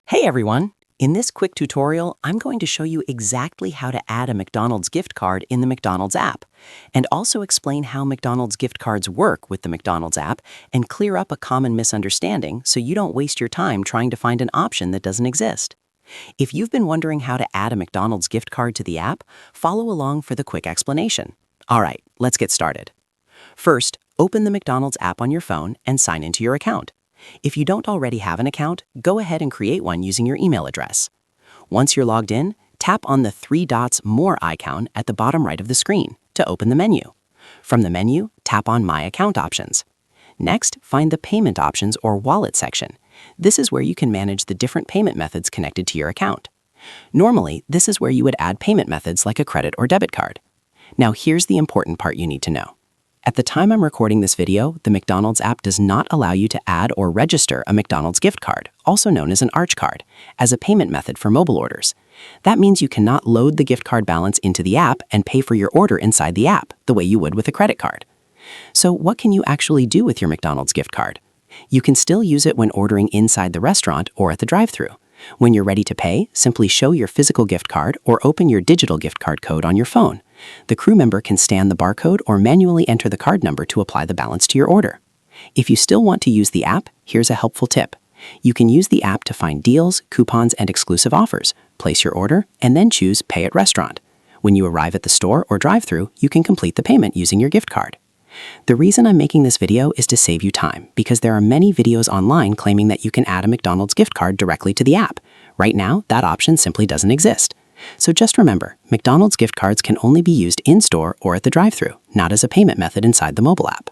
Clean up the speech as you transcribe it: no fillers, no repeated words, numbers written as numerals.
Hey everyone! In this quick tutorial, I'm going to show you exactly how to add a McDonald's gift card in the McDonald's app, and also explain how McDonald's gift cards work with the McDonald's app and clear up a common misunderstanding so you don't waste your time trying to find an option that doesn't exist. If you've been wondering how to add a McDonald's gift card to the app, follow along for the quick explanation. Alright, let's get started. First, open the McDonald's app on your phone and sign into your account. If you don't already have an account, go ahead and create one using your email address. Once you're logged in, tap on the three dots More icon at the bottom right of the screen to open the menu. From the menu, tap on My Account options. Next, find the Payment Options or Wallet section. This is where you can manage the different payment methods connected to your account. Normally, this is where you would add payment methods like a credit or debit card. Now here's the important part you need to know. At the time I'm recording this video, the McDonald's app does not allow you to add or register a McDonald's gift card, also known as an Arch card, as a payment method for mobile orders. That means you cannot load the gift card balance into the app and pay for your order inside the app, the way you would with a credit card. So what can you actually do with your McDonald's gift card? You can still use it when ordering inside the restaurant or at the drive-thru. When you're ready to pay, simply show your physical gift card or open your digital gift card code on your phone. The crew member can scan the barcode or manually enter the card number to apply the balance to your order. If you still want to use the app, here's a helpful tip. You can use the app to find deals, coupons, and exclusive offers, place your order, and then choose Pay at Restaurant. When you arrive at the store or drive-thru, you can complete the payment using your gift card. The reason I'm making this video is to save you time, because there are many videos online claiming that you can add a McDonald's gift card directly to the app. Right now, that option simply doesn't exist. So just remember, McDonald's gift cards can only be used in-store or at the drive-thru, not as a payment method inside the mobile app.